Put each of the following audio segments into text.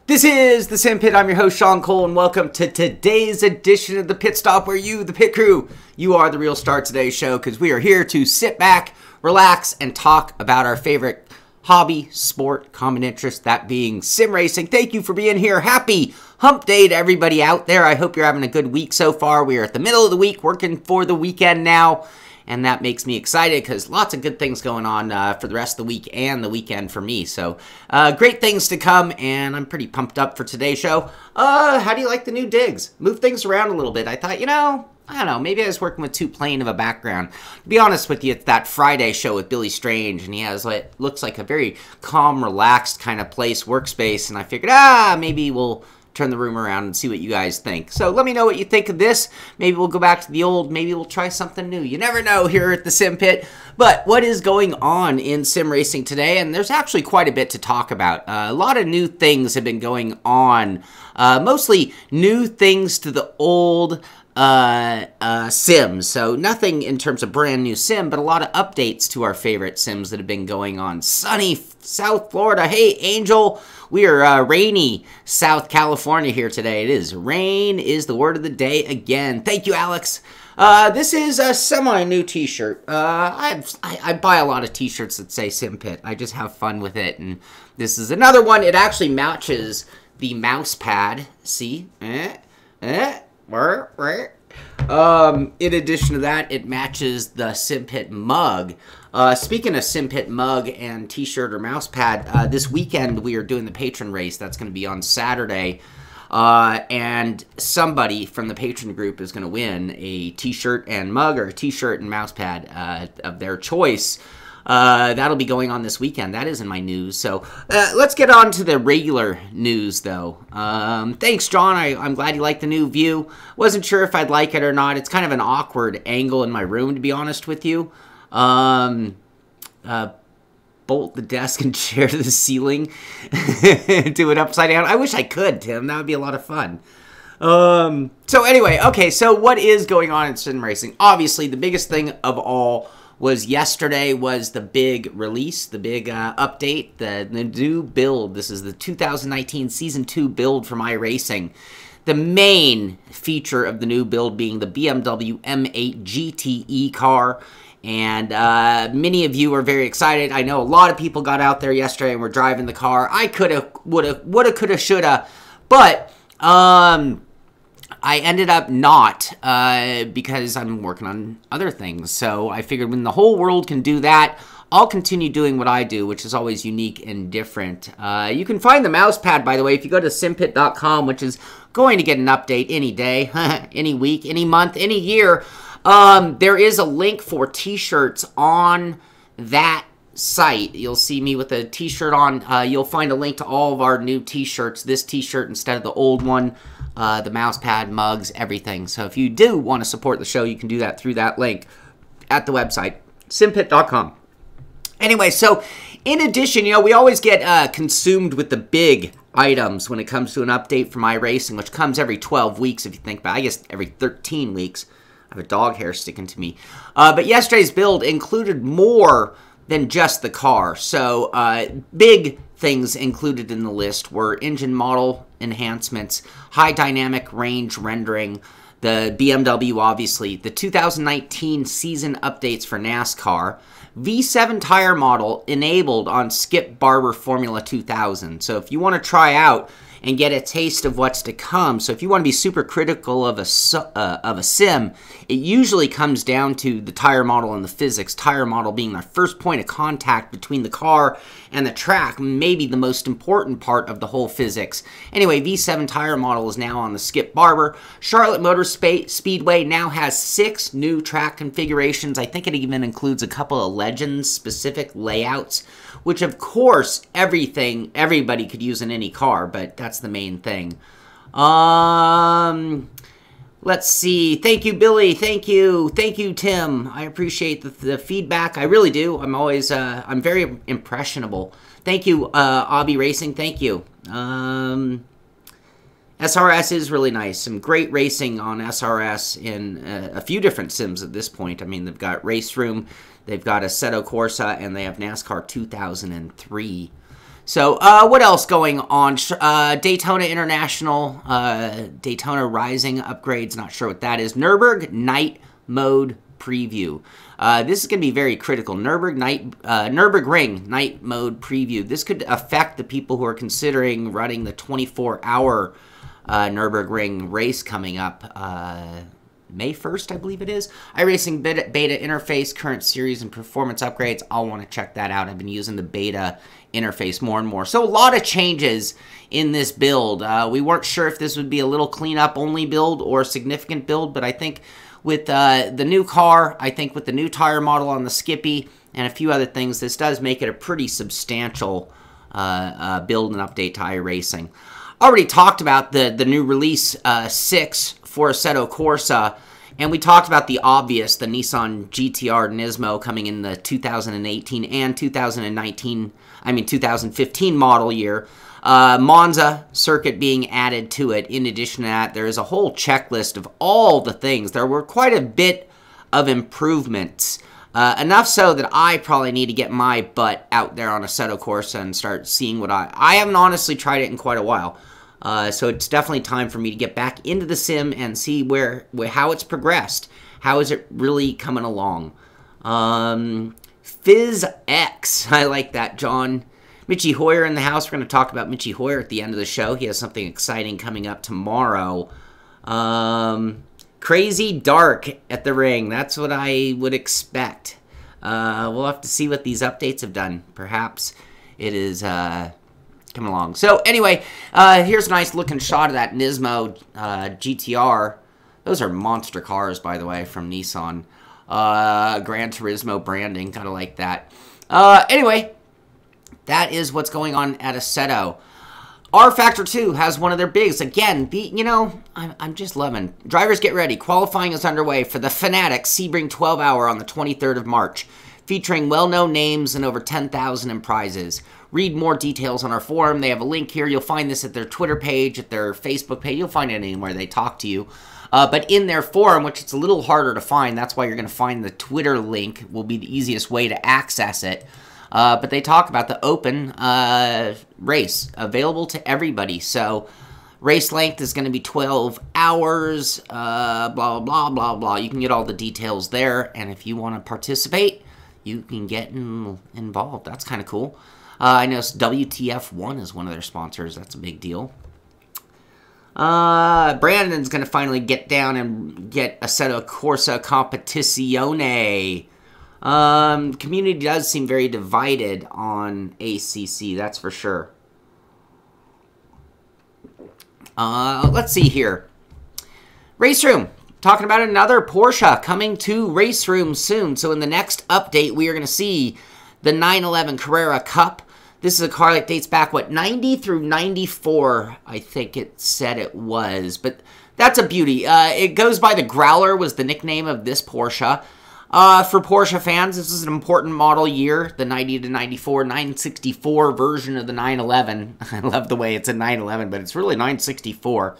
This is the Simpit. I'm your host, Shaun Cole, and welcome to today's edition of the Pit Stop, where you, the pit crew, you are the real star of today's show, because we are here to sit back, relax, and talk about our favorite hobby, sport, common interest, that being sim racing. Thank you for being here. Happy hump day to everybody out there. I hope you're having a good week so far. We are at the middle of the week, working for the weekend now. And that makes me excited because lots of good things going on for the rest of the week and the weekend for me. So great things to come, and I'm pretty pumped up for today's show. How do you like the new digs? Move things around a little bit. I thought, I don't know, maybe I was working with too plain of a background. To be honest with you, it's that Friday show with Billy Strange, and he has what looks like a very calm, relaxed kind of place, workspace, and I figured, maybe we'll turn the room around and see what you guys think. So let me know what you think of this. Maybe we'll go back to the old. Maybe we'll try something new. You never know here at the Sim Pit. But what is going on in sim racing today? And there's actually quite a bit to talk about. A lot of new things have been going on. Mostly new things to the old sims. So nothing in terms of brand new sim, but a lot of updates to our favorite sims that have been going on. Sunny South Florida. Hey, Angel. We are rainy South California here today. It is. Rain is the word of the day again. Thank you, Alex. This is a semi-new t-shirt. I buy a lot of t-shirts that say Simpit. I just have fun with it. And this is another one. It actually matches the mouse pad. See? In addition to that, it matches the Simpit mug. Speaking of Simpit mug and t-shirt or mouse pad, this weekend we are doing the Patron Race. That's going to be on Saturday. And somebody from the Patron group is going to win a t-shirt and mug, or a t-shirt and mouse pad of their choice. That'll be going on this weekend. That is in my news. So let's get on to the regular news, though. Thanks, John. I'm glad you liked the new view. Wasn't sure if I'd like it or not. It's kind of an awkward angle in my room, to be honest with you. Bolt the desk and chair to the ceiling. Do it upside down. I wish I could, Tim. That would be a lot of fun. So anyway, okay, so what is going on in sim racing? Obviously, the biggest thing of all was yesterday was the big release, the big update, the new build. This is the 2019 Season 2 build from iRacing. The main feature of the new build being the BMW M8 Gte car. And many of you are very excited. I know a lot of people got out there yesterday and were driving the car. I coulda, woulda, coulda, shoulda. But I ended up not because I'm working on other things. So I figured when the whole world can do that, I'll continue doing what I do, which is always unique and different. You can find the mouse pad, by the way, if you go to simpit.com, which is going to get an update any day, any week, any month, any year. There is a link for t-shirts on that site. You'll see me with a t-shirt on. You'll find a link to all of our new t-shirts. This t-shirt instead of the old one. The mouse pad, mugs, everything. So if you do want to support the show, you can do that through that link at the website, simpit.com. Anyway, so in addition, we always get consumed with the big items when it comes to an update from iRacing, which comes every 12 weeks, if you think about it. I guess every 13 weeks. I have a dog hair sticking to me. But yesterday's build included more than just the car. So big things included in the list were engine model enhancements, high dynamic range rendering, the BMW, obviously, the 2019 season updates for NASCAR, V7 tire model enabled on Skip Barber Formula 2000. So if you want to try out and get a taste of what's to come. So if you want to be super critical of a sim, it usually comes down to the tire model and the physics. Tire model being the first point of contact between the car and the track, maybe the most important part of the whole physics. Anyway, V7 tire model is now on the Skip Barber. Charlotte Motor Speedway now has 6 new track configurations. I think it even includes a couple of Legends-specific layouts, which of course everybody could use in any car, but that's the main thing. Let's see. Thank you, Billy. Thank you, Tim. I appreciate the feedback. I really do. I'm always I'm very impressionable. Thank you, Obby Racing. Thank you. SRS is really nice. Some great racing on SRS in a few different sims at this point. I mean, they've got Raceroom, they've got Assetto Corsa, and they have NASCAR 2003. So, what else going on? Daytona International, Daytona Rising upgrades, not sure what that is. Nürburgring Night Mode Preview. This is going to be very critical. Nürburgring Night Mode Preview. This could affect the people who are considering running the 24-hour Nürburgring race coming up May 1st, I believe it is. iRacing beta interface, current series, and performance upgrades. I'll want to check that out. I've been using the beta interface more and more. So a lot of changes in this build. We weren't sure if this would be a little cleanup only build or a significant build, but I think with the new car, I think with the new tire model on the Skippy, and a few other things, this does make it a pretty substantial build and update to iRacing. Already talked about the new release 6 for Assetto Corsa, and we talked about the obvious, the Nissan GTR Nismo coming in the 2018 and 2015 model year. Monza circuit being added to it. In addition to that, there is a whole checklist of all the things. There were quite a bit of improvements. Enough so that I probably need to get my butt out there on Assetto Corsa and start seeing what I haven't honestly tried it in quite a while. So it's definitely time for me to get back into the sim and see how it's progressed. How is it really coming along? Fizz X, I like that, John. Mitchie Hoyer in the house. We're going to talk about Mitchie Hoyer at the end of the show. He has something exciting coming up tomorrow. Crazy Dark at the ring. That's what I would expect. We'll have to see what these updates have done. Perhaps it is coming along. So anyway, here's a nice looking shot of that Nismo GTR. Those are monster cars, by the way, from Nissan. Gran Turismo branding, kind of like that. Anyway, that is what's going on at Assetto. RFactor 2 has one of their bigs. Again, I'm just loving. Drivers get ready. Qualifying is underway for the Fnatic Sebring 12-hour on the 23rd of March, featuring well-known names and over 10,000 in prizes. Read more details on our forum. They have a link here. You'll find this at their Twitter page, at their Facebook page. You'll find it anywhere they talk to you. But in their forum, which it's a little harder to find, that's why you're going to find the Twitter link will be the easiest way to access it. But they talk about the open race available to everybody. So race length is going to be 12 hours, blah, blah, blah, blah, blah. You can get all the details there. And if you want to participate, you can get involved. That's kind of cool. I know WTF1 is one of their sponsors. That's a big deal. Brandon's going to finally get down and get Assetto Corsa Competizione. Community does seem very divided on ACC, that's for sure. Let's see here. Raceroom. Talking about another Porsche coming to Raceroom soon. So in the next update, we are going to see the 911 Carrera Cup. This is a car that dates back, 90 through 94, I think it said it was. But that's a beauty. It goes by the Growler was the nickname of this Porsche. For Porsche fans, this is an important model year, the 90 to 94, 964 version of the 911. I love the way it's a 911, but it's really 964.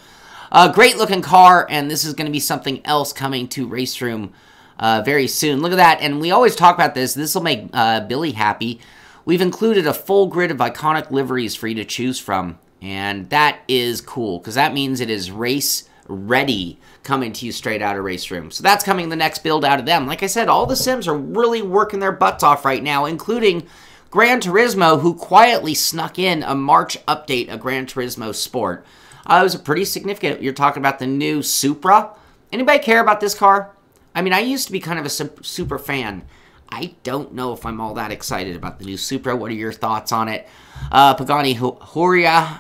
Great looking car, and this is going to be something else coming to Raceroom very soon. Look at that, and we always talk about this. This will make Billy happy. We've included a full grid of iconic liveries for you to choose from, and that is cool, because that means it is race ready, coming to you straight out of Raceroom. So that's coming the next build out of them. Like I said, all the sims are really working their butts off right now, including Gran Turismo, who quietly snuck in a March update of Gran Turismo Sport. It was a pretty significant. You're talking about the new Supra. Anybody care about this car? I mean, I used to be kind of a super fan. I don't know if I'm all that excited about the new Supra. What are your thoughts on it? Pagani Huayra,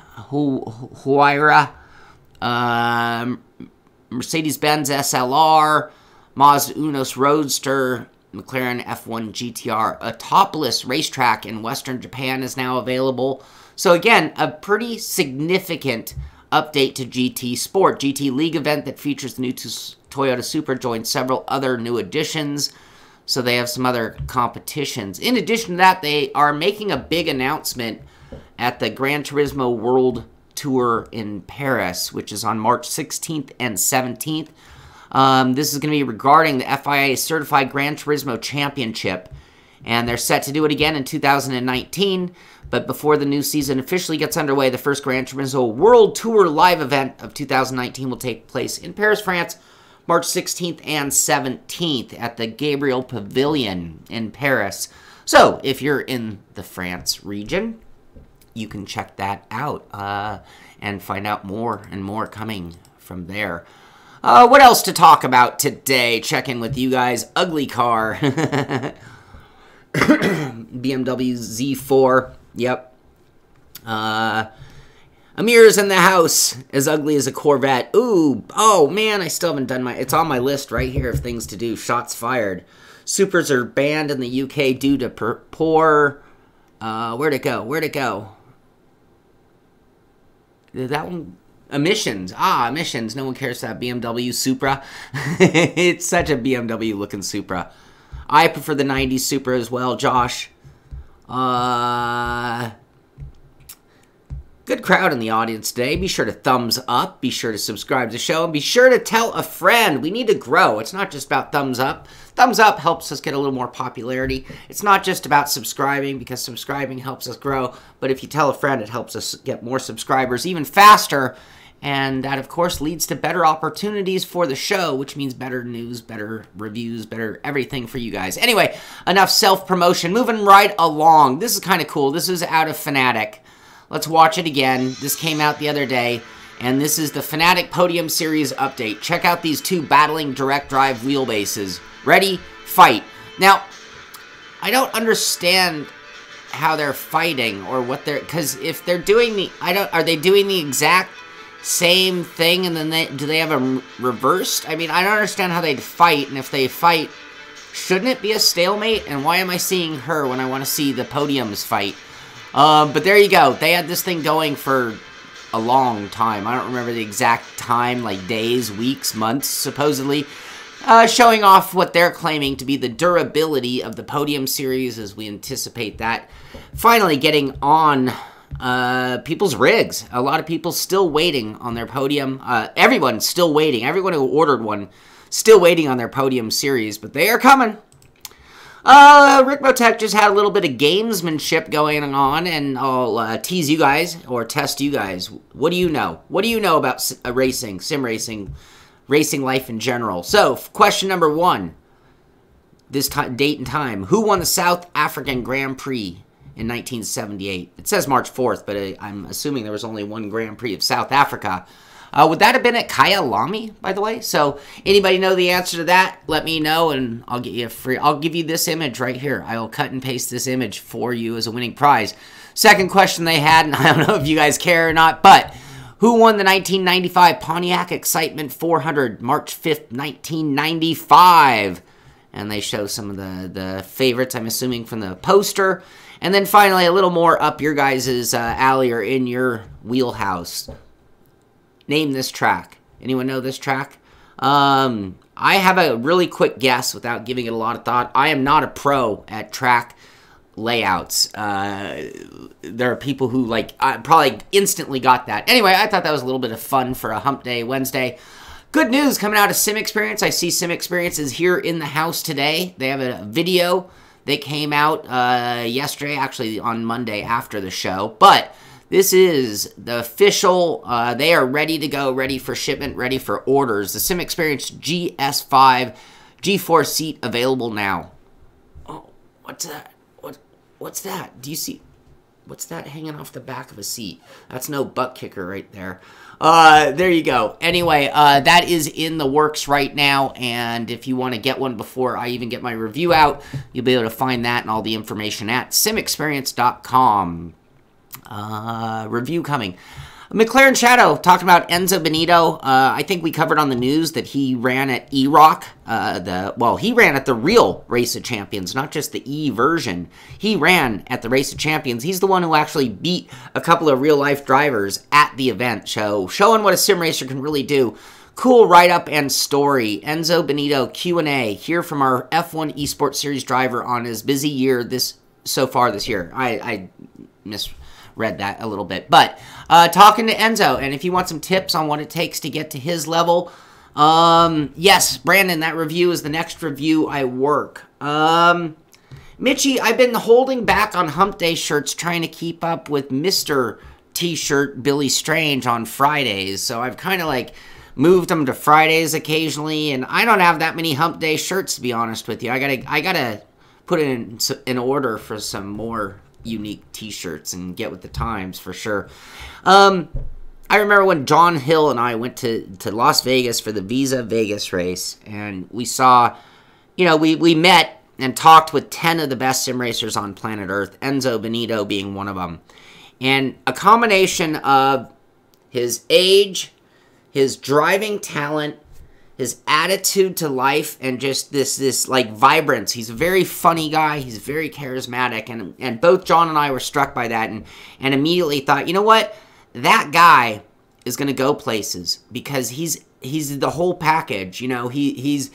Mercedes-Benz SLR, Mazda Unos Roadster, McLaren F1 GTR. A topless racetrack in Western Japan is now available. So again, a pretty significant update to GT Sport. GT League event that features the new Toyota Supra joins several other new additions. So they have some other competitions. In addition to that, they are making a big announcement at the Gran Turismo World Tour in Paris, which is on March 16th and 17th. This is going to be regarding the FIA Certified Gran Turismo Championship. and they're set to do it again in 2019. But before the new season officially gets underway, the first Gran Turismo World Tour live event of 2019 will take place in Paris, France, March 16th and 17th at the Gabriel Pavilion in Paris. So if you're in the France region, you can check that out and find out more and more coming from there. What else to talk about today? Check in with you guys. Ugly car. BMW Z4. Yep. Amir's in the house. As ugly as a Corvette. Ooh. Oh, man. I still haven't done my... It's on my list right here of things to do. Shots fired. Supers are banned in the UK due to poor... where'd it go? Where'd it go? That one... Emissions. Emissions. No one cares that BMW Supra. It's such a BMW looking Supra. I prefer the 90s Supra as well, Josh. Good crowd in the audience today. Be sure to thumbs up. Be sure to subscribe to the show. And be sure to tell a friend. We need to grow. It's not just about thumbs up. Thumbs up helps us get a little more popularity. It's not just about subscribing, because subscribing helps us grow. But if you tell a friend, it helps us get more subscribers even faster. And that, of course, leads to better opportunities for the show, which means better news, better reviews, better everything for you guys. Anyway, enough self-promotion. Moving right along. This is kind of cool. This is out of Fnatic. Let's watch it again. This came out the other day, and this is the Fnatic Podium Series update. Check out these two battling direct drive wheelbases. Ready, fight. Now, I don't understand how they're fighting or what they're... Because if they're doing the... Are they doing the exact... same thing, and then do they have them reversed? I mean, I don't understand how they'd fight, and if they fight, shouldn't it be a stalemate? And why am I seeing her when I want to see the podiums fight? But there you go. They had this thing going for a long time. I don't remember the exact time, like days, weeks, months, supposedly. Showing off what they're claiming to be the durability of the Podium series as we anticipate that finally getting on people's rigs. A lot of people still waiting on their Podium. Everyone's still waiting. Everyone who ordered one still waiting on their Podium series, but they are coming. Rick Motec just had a little bit of gamesmanship going on, and I'll tease you guys or test you guys. What do you know? What do you know about racing, sim racing, racing life in general? So, question number 1. This date and time. Who won the South African Grand Prix in 1978? It says March 4th, but I'm assuming there was only one Grand Prix of South Africa. Would that have been at Kyalami, by the way? So, anybody know the answer to that? Let me know, and I'll get you a free... I'll give you this image right here. I will cut and paste this image for you as a winning prize. Second question they had, and I don't know if you guys care or not, but who won the 1995 Pontiac Excitement 400, March 5th, 1995? And they show some of the favorites, I'm assuming, from the poster. And then finally, a little more up your guys' alley or in your wheelhouse. Name this track. Anyone know this track? I have a really quick guess without giving it a lot of thought. I am not a pro at track layouts. There are people who probably instantly got that. Anyway, I thought that was a little bit of fun for a Hump Day Wednesday. Good news coming out of Xperience. I see Xperience is here in the house today. They have a video that came out yesterday, actually on Monday after the show. But this is the official, they are ready to go, ready for shipment, ready for orders. The Xperience GS5 G4 seat available now. Oh, what's that? What's that? Do you see? What's that hanging off the back of a seat? That's no butt kicker right there. There you go. Anyway, that is in the works right now, and if you want to get one before I even get my review out, you'll be able to find that and all the information at simexperience.com. Review coming. McLaren Shadow talking about Enzo Benito. I think we covered on the news that he ran at E-Rock. He ran at the real Race of Champions, not just the E version. He ran at the Race of Champions. He's the one who actually beat a couple of real-life drivers at the event. So, showing what a sim racer can really do. Cool write-up and story. Enzo Benito Q&A. Hear from our F1 Esports Series driver on his busy year so far this year. I misread that a little bit. But talking to Enzo, and if you want some tips on what it takes to get to his level, yes, Brandon, that review is the next review I work. Mitchie, I've been holding back on hump day shirts trying to keep up with Mr. T-shirt Billy Strange on Fridays. So I've kind of like moved them to Fridays occasionally, and I don't have that many hump day shirts, to be honest with you. I gotta put in order for some more unique T-shirts and get with the times for sure. I remember when John Hill and I went to Las Vegas for the Visa Vegas race, and we saw, you know, we met and talked with 10 of the best sim racers on planet Earth, Enzo Benito being one of them. And a combination of his age, his driving talent, his attitude to life, and just this like vibrance. He's a very funny guy. He's very charismatic. And both John and I were struck by that and immediately thought, you know what? That guy is going to go places because he's the whole package. You know, he's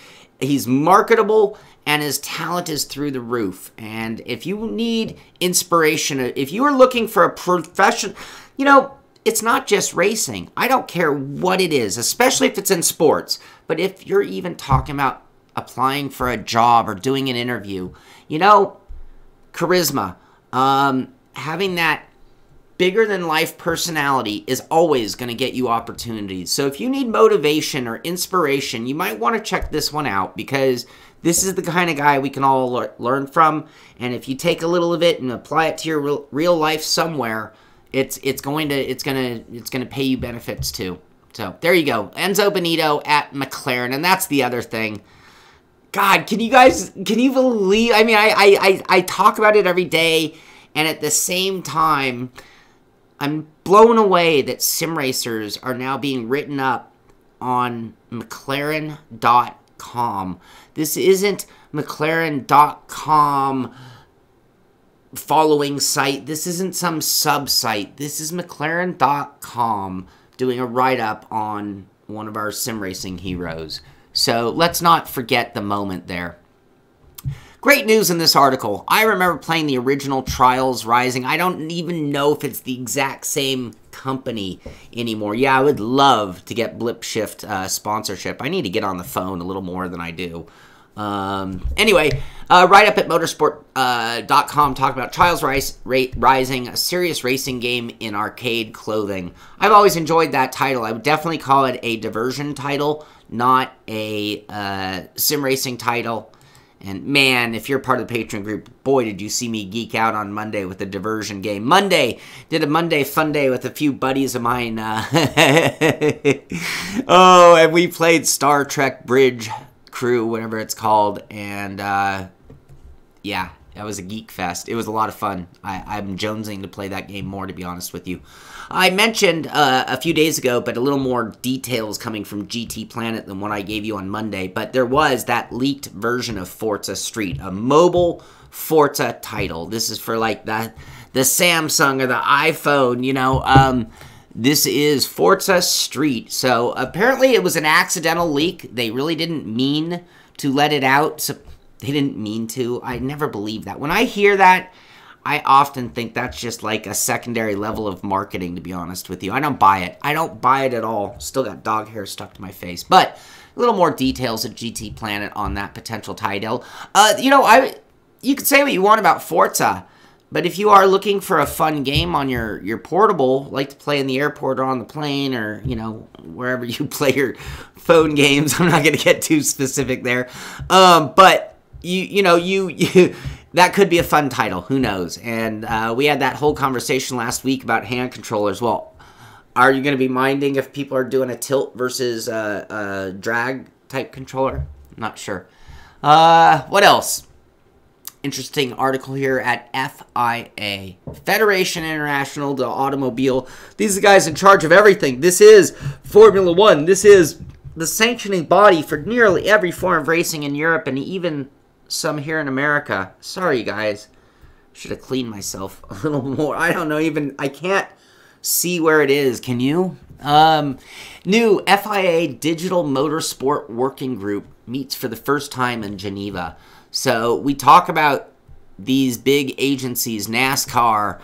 marketable, and his talent is through the roof. And if you need inspiration, if you are looking for a profession, you know, it's not just racing. I don't care what it is, especially if it's in sports. But if you're even talking about applying for a job or doing an interview, you know, charisma, having that bigger-than-life personality is always going to get you opportunities. So if you need motivation or inspiration, you might want to check this one out, because this is the kind of guy we can all learn from. And if you take a little of it and apply it to your real life somewhere, it's going to pay you benefits too. So there you go, Enzo Benito at McLaren. And that's the other thing. God, can you believe? I mean, I talk about it every day, and at the same time, I'm blown away that sim racers are now being written up on McLaren.com. This isn't McLaren.com following site. This isn't some sub-site. This is McLaren.com doing a write-up on one of our sim racing heroes. So let's not forget the moment there. Great news in this article. I remember playing the original Trials Rising. I don't even know if it's the exact same company anymore. Yeah, I would love to get Blip Shift sponsorship. I need to get on the phone a little more than I do. Anyway, right up at motorsport.com talking about Trials Rising, a serious racing game in arcade clothing. I've always enjoyed that title. I would definitely call it a diversion title, not a sim racing title. And man, if you're part of the Patron group, boy, did you see me geek out on Monday with the diversion game. Did a Monday fun day with a few buddies of mine. Oh, and we played Star Trek Bridge Crew, whatever it's called. And yeah, that was a geek fest. It was a lot of fun. I'm jonesing to play that game more, to be honest with you. I mentioned a few days ago, but a little more details coming from GT Planet than what I gave you on Monday. But there was that leaked version of Forza Street, a mobile Forza title. This is for like the Samsung or the iPhone, you know. This is Forza Street. So apparently it was an accidental leak. They really didn't mean to let it out. So they didn't mean to. I never believe that. When I hear that, I often think that's just like a secondary level of marketing, to be honest with you. I don't buy it. I don't buy it at all. Still got dog hair stuck to my face. But a little more details at GT Planet on that potential title. You know, you can say what you want about Forza, but if you are looking for a fun game on your portable, like to play in the airport or on the plane, or, you know, wherever you play your phone games, I'm not going to get too specific there. But you know, that could be a fun title. Who knows? And we had that whole conversation last week about hand controllers. Well, are you going to be minding if people are doing a tilt versus a drag type controller? I'm not sure. What else? Interesting article here at FIA, Federation International de Automobile. These are the guys in charge of everything. This is Formula One. This is the sanctioning body for nearly every form of racing in Europe and even some here in America. Sorry, guys. Should have cleaned myself a little more. I don't know, I can't see where it is. Can you? New FIA Digital Motorsport Working Group meets for the first time in Geneva. So we talk about these big agencies, NASCAR,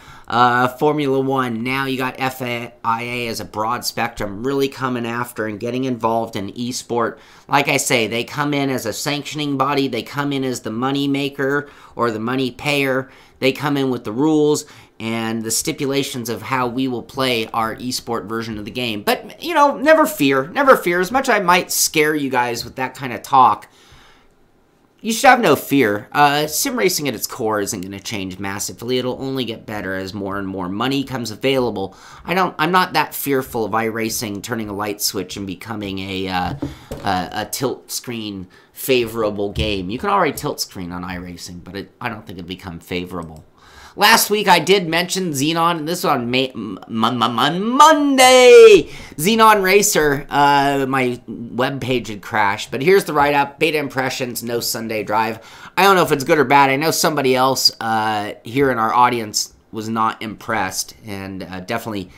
Formula One, now you got FIA as a broad spectrum really coming after and getting involved in esport. Like I say, they come in as a sanctioning body, they come in as the money maker or the money payer, they come in with the rules and the stipulations of how we will play our esport version of the game. But, you know, never fear, as much as I might scare you guys with that kind of talk, you should have no fear. Sim racing at its core isn't going to change massively. It'll only get better as more and more money comes available. I'm not that fearful of iRacing turning a light switch and becoming a tilt screen favorable game. You can already tilt screen on iRacing, but I don't think it'll become favorable. Last week, I did mention Xenon, and this was on Monday. Xenon Racer, my webpage had crashed, but here's the write-up. Beta impressions, no Sunday drive. I don't know if it's good or bad. I know somebody else here in our audience was not impressed, and definitely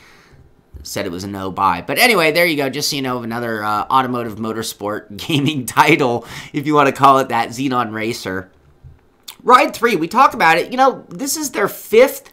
said it was a no-buy. But anyway, there you go. Just so you know, another automotive motorsport gaming title, if you want to call it that, Xenon Racer. Ride 3, we talk about it. You know, this is their 5th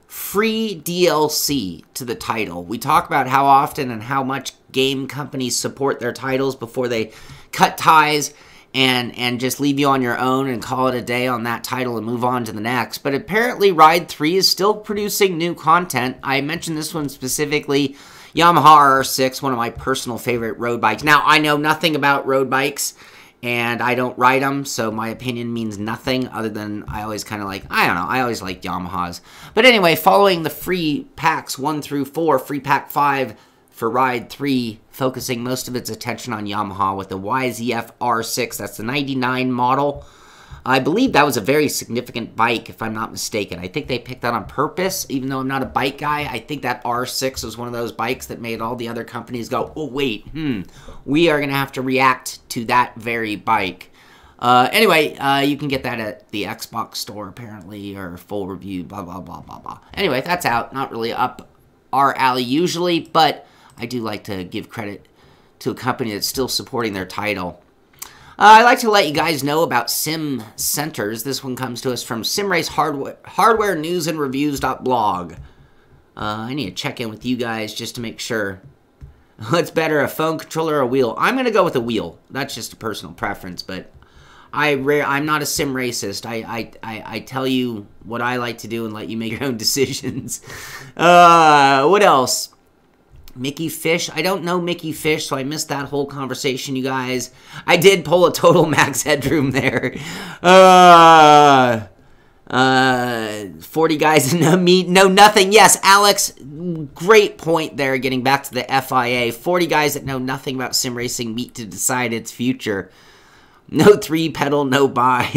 free DLC to the title. We talk about how often and how much game companies support their titles before they cut ties and just leave you on your own and call it a day on that title and move on to the next. But apparently Ride 3 is still producing new content. I mentioned this one specifically, Yamaha R6, one of my personal favorite road bikes. Now, I know nothing about road bikes, and I don't ride them, so my opinion means nothing other than I always kind of like, I don't know, I always like Yamahas. But anyway, following the free packs 1 through 4, free pack 5 for Ride 3, focusing most of its attention on Yamaha with the YZF R6, that's the 99 model. I believe that was a very significant bike, if I'm not mistaken. I think they picked that on purpose, even though I'm not a bike guy. I think that R6 was one of those bikes that made all the other companies go, oh, wait, we are going to have to react to that very bike. Anyway, you can get that at the Xbox store, apparently, or full review, blah, blah, blah, blah, blah. Anyway, that's out. Not really up our alley usually, but I do like to give credit to a company that's still supporting their title. I'd like to let you guys know about Sim Centers. This one comes to us from Simrace Hardware News and Reviews.blog. I need to check in with you guys just to make sure. What's better, a phone controller or a wheel? I'm going to go with a wheel. That's just a personal preference, but I'm not a sim racist. I tell you what I like to do and let you make your own decisions. What else? Mickey Fish. I don't know Mickey Fish, so I missed that whole conversation, you guys. I did pull a total max headroom there. 40 guys know nothing. Yes, Alex, great point there, getting back to the FIA. 40 guys that know nothing about sim racing meet to decide its future. No 3-pedal, no buy.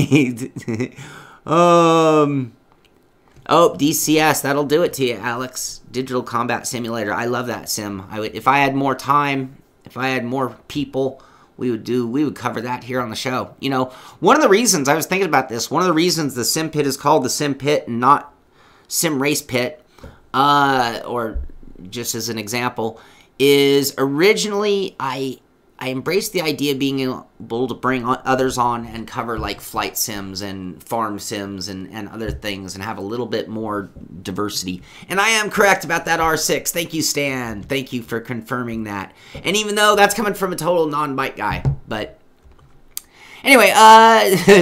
Oh, DCS, that'll do it to you, Alex. Digital Combat Simulator. I love that sim. If I had more time, if I had more people, we would cover that here on the show. You know, one of the reasons, I was thinking about this, one of the reasons the Sim Pit is called the Sim Pit and not Sim Race Pit, or just as an example, is originally I embraced the idea of being able to bring others on and cover like flight sims and farm sims and other things and have a little bit more diversity. And I am correct about that R6. Thank you, Stan. Thank you for confirming that. And even though that's coming from a total non-bike guy. But anyway,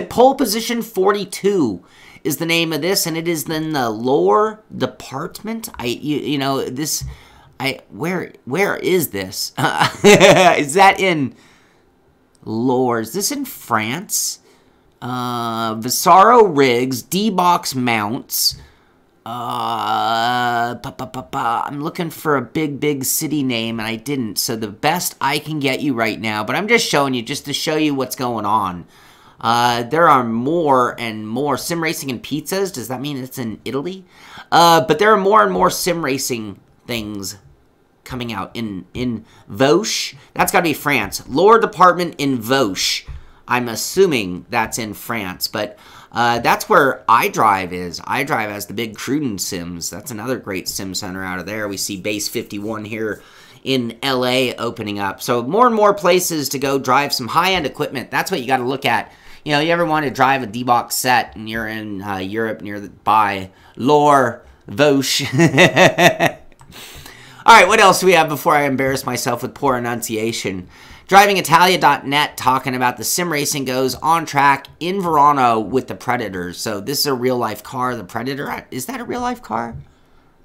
pole position 42 is the name of this, and it is in the lore department. You know, this... where is this? Is that in lore? Is this in France? Visaro rigs, D-box mounts. I'm looking for a big city name, and I didn't. So the best I can get you right now, but I'm just showing you, just to show you what's going on. There are more and more sim racing and pizzas. Does that mean it's in Italy? But there are more and more sim racing things coming out in Vauche. That's got to be France. Lore department in Vauche. I'm assuming that's in France, but that's where iDrive is. iDrive has the big Cruden sims. That's another great sim center out of there. We see Base 51 here in LA opening up. So more and more places to go drive some high-end equipment. That's what you got to look at. You know, you ever want to drive a D-Box set and you're in Europe nearby Lor Vosh. All right, what else do we have before I embarrass myself with poor enunciation? DrivingItalia.net talking about the sim racing goes on track in Verano with the Predators. So this is a real-life car, the Predator. Is that a real-life car?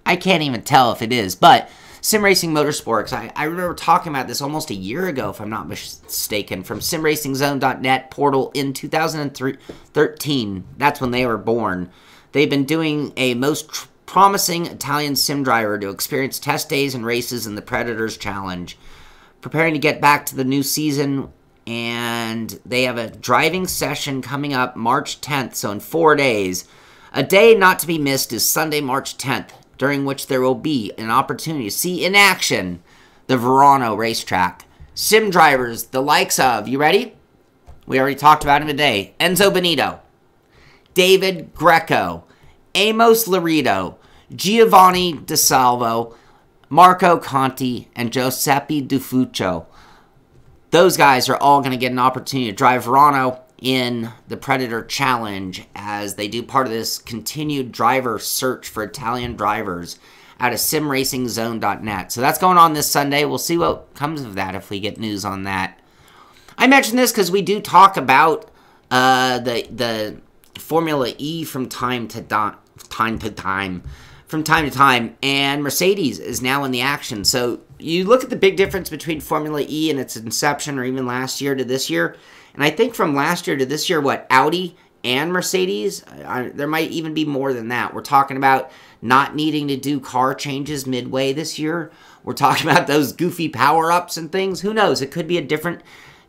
I can't even tell if it is, but Sim Racing Motorsports, I remember talking about this almost a year ago, if I'm not mistaken, from simracingzone.net portal in 2013. That's when they were born. They've been doing a most promising Italian sim driver to experience test days and races in the Predators Challenge. Preparing to get back to the new season, and they have a driving session coming up March 10th, so in 4 days. A day not to be missed is Sunday, March 10th, during which there will be an opportunity to see in action the Verano racetrack. Sim drivers, the likes of, you ready? We already talked about him today. Enzo Benito, David Greco, Amos Laredo, Giovanni DeSalvo, Marco Conti, and Giuseppe Dufuccio. Those guys are all going to get an opportunity to drive Verano in the Predator Challenge as they do part of this continued driver search for Italian drivers out of simracingzone.net. So that's going on this Sunday. We'll see what comes of that if we get news on that. I mention this because we do talk about the Formula E from time to time, and Mercedes is now in the action. So you look at the big difference between Formula E and its inception, or even last year to this year. And I think from last year to this year, what, Audi and Mercedes, there might even be more than that. We're talking about not needing to do car changes midway this year. We're talking about those goofy power-ups and things. Who knows? It could be a different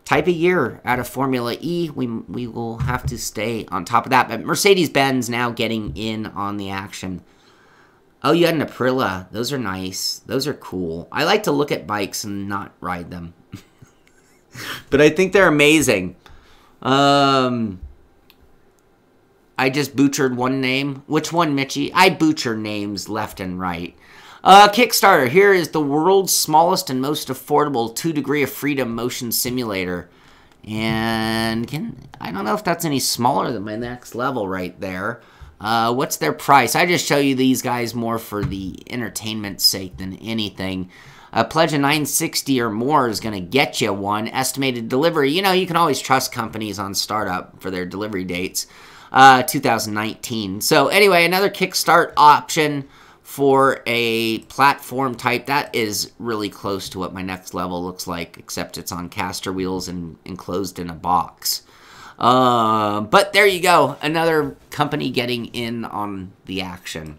type of year out of Formula E. We will have to stay on top of that. But Mercedes-Benz now getting in on the action. Oh, you had an Aprilia. Those are nice. Those are cool. I like to look at bikes and not ride them. But I think they're amazing. I just butchered one name. Which one, Mitchie? I butcher names left and right. Kickstarter. Here is the world's smallest and most affordable 2 Degree of Freedom motion simulator. And I don't know if that's any smaller than my next level right there. What's their price? I just show you these guys more for the entertainment sake than anything. A pledge of $960 or more is going to get you one. Estimated delivery. You know, you can always trust companies on startup for their delivery dates. 2019. So anyway, another Kickstart option for a platform type. That is really close to what my next level looks like, except it's on caster wheels and enclosed in a box. But there you go. Another company getting in on the action.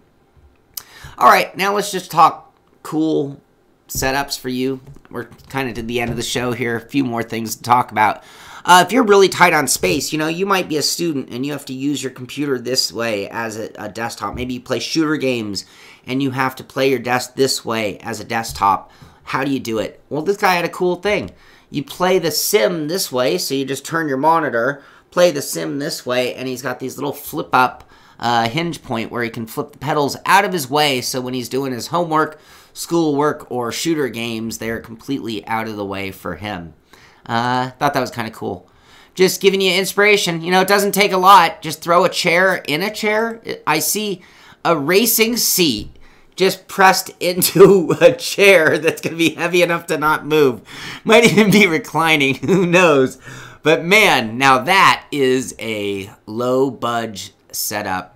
All right, now let's just talk cool setups for you. We're kind of to the end of the show here. A few more things to talk about. If you're really tight on space, you know, you might be a student and you have to use your computer this way as a desktop. Maybe you play shooter games and you have to play your desk this way as a desktop. How do you do it? Well, this guy had a cool thing. You play the sim this way, so you just turn your monitor, play the sim this way, and he's got these little flip-up hinge point where he can flip the pedals out of his way, so when he's doing his homework, schoolwork, or shooter games, they're completely out of the way for him. Thought that was kind of cool. Just giving you inspiration. You know, it doesn't take a lot. Just throw a chair in a chair. I see a racing seat just pressed into a chair that's going to be heavy enough to not move. Might even be reclining. Who knows? But man, now that is a low budge setup.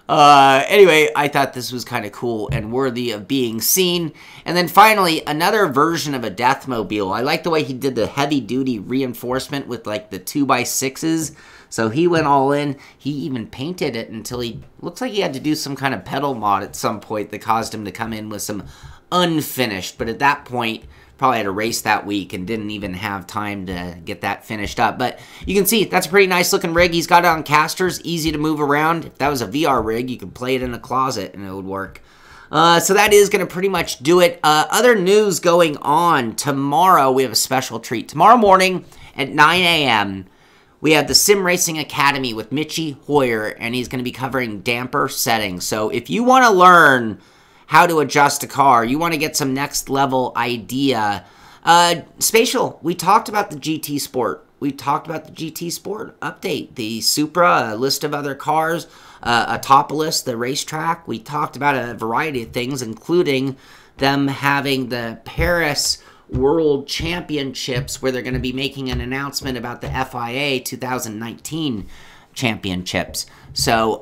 Anyway, I thought this was kind of cool and worthy of being seen. And then finally, another version of a Deathmobile. I like the way he did the heavy-duty reinforcement with like the 2x6s. So he went all in. He even painted it until he looks like he had to do some kind of pedal mod at some point that caused him to come in with some unfinished. But at that point, probably had a race that week and didn't even have time to get that finished up. But you can see that's a pretty nice looking rig. He's got it on casters, easy to move around. If that was a VR rig, you could play it in a closet and it would work. So that is going to pretty much do it. Other news going on. Tomorrow we have a special treat. Tomorrow morning at 9 a.m. we have the Sim Racing Academy with Mitchie Hoyer, and he's going to be covering damper settings. So if you want to learn how to adjust a car, you want to get some next level idea. Spatial, we talked about the GT Sport we talked about the GT Sport update, the Supra, a list of other cars, a top list, the racetrack. We talked about a variety of things, including them having the Paris World Championships, where they're going to be making an announcement about the FIA 2019 championships. So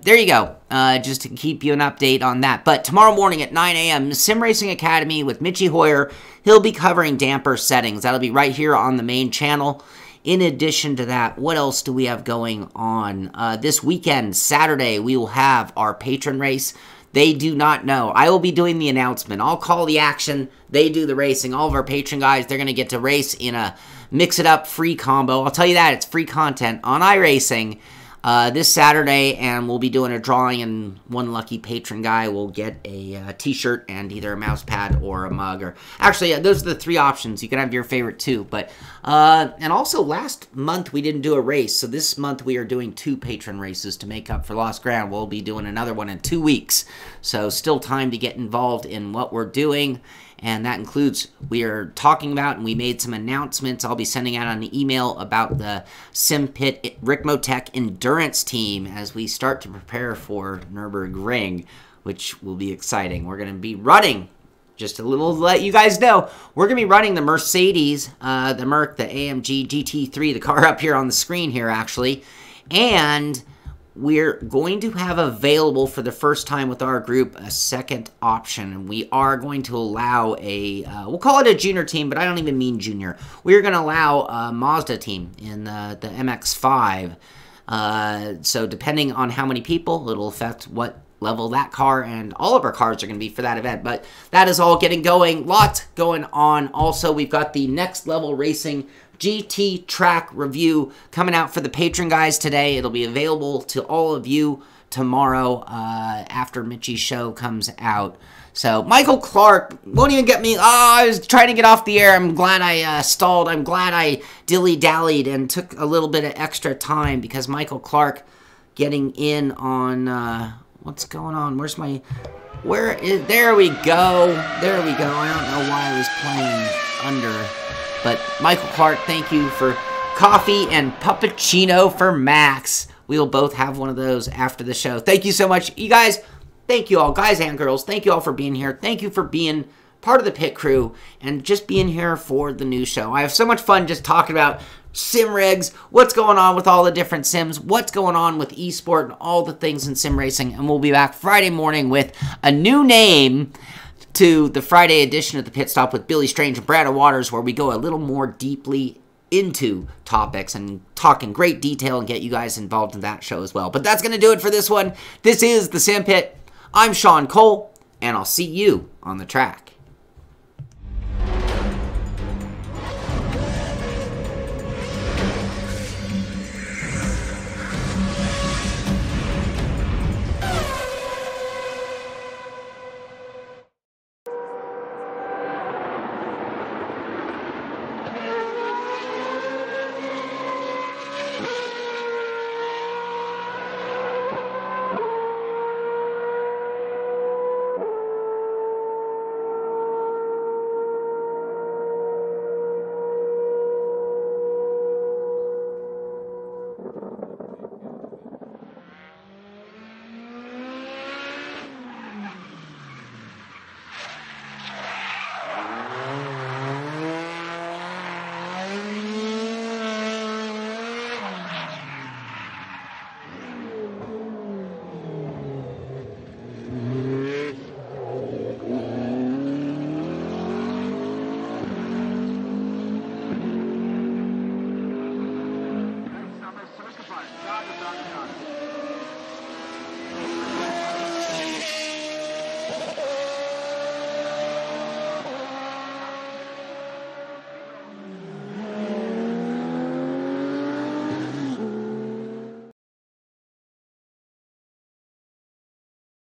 there you go, just to keep you an update on that. But tomorrow morning at 9 a.m., Sim Racing Academy with Mitchie Hoyer. He'll be covering damper settings. That'll be right here on the main channel. In addition to that, what else do we have going on? This weekend, Saturday, we will have our Patron Race. They do not know. I will be doing the announcement. I'll call the action. They do the racing. All of our Patron guys, they're going to get to race in a mix-it-up free combo. I'll tell you that. It's free content on iRacing this Saturday, and we'll be doing a drawing, and one lucky patron guy will get a t-shirt and either a mouse pad or a mug. Or actually, those are the three options. You can have your favorite too. But and also, last month we didn't do a race, so this month we are doing 2 patron races to make up for lost ground. We'll be doing another one in 2 weeks, so still time to get involved in what we're doing. And that includes, we are talking about, and we made some announcements. I'll be sending out an email about the Simpit Ricmotech Endurance Team as we start to prepare for Nürburgring, which will be exciting. We're going to be running, just a little to let you guys know, we're going to be running the Mercedes, the Merc, the AMG GT3, the car up here on the screen here, actually. And we're going to have available for the first time with our group a second option, and we are going to allow a, we'll call it a junior team, but I don't even mean junior. We're going to allow a Mazda team in the MX-5. So depending on how many people, it'll affect what level that car and all of our cars are going to be for that event. But that is all getting going. Lots going on. Also, we've got the Next Level Racing GT track review coming out for the patron guys today. It'll be available to all of you tomorrow after Mitchie's show comes out. So Michael Clark won't even get me. Oh, I was trying to get off the air. I'm glad I stalled. I'm glad I dilly-dallied and took a little bit of extra time because Michael Clark getting in on what's going on. Where's my... Where is... There we go. There we go. I don't know why I was playing under... But Michael Clark, thank you for coffee and puppuccino for Max. We'll both have one of those after the show. Thank you so much. You guys, thank you all, guys and girls. Thank you all for being here. Thank you for being part of the pit crew and just being here for the new show. I have so much fun just talking about Simrigs, what's going on with all the different sims, what's going on with eSport and all the things in sim racing. And we'll be back Friday morning with a new name to the Friday edition of the Pit Stop with Billy Strange and Brad Waters, where we go a little more deeply into topics and talk in great detail and get you guys involved in that show as well. But that's going to do it for this one. This is the Sim Pit. I'm Shaun Cole, and I'll see you on the track.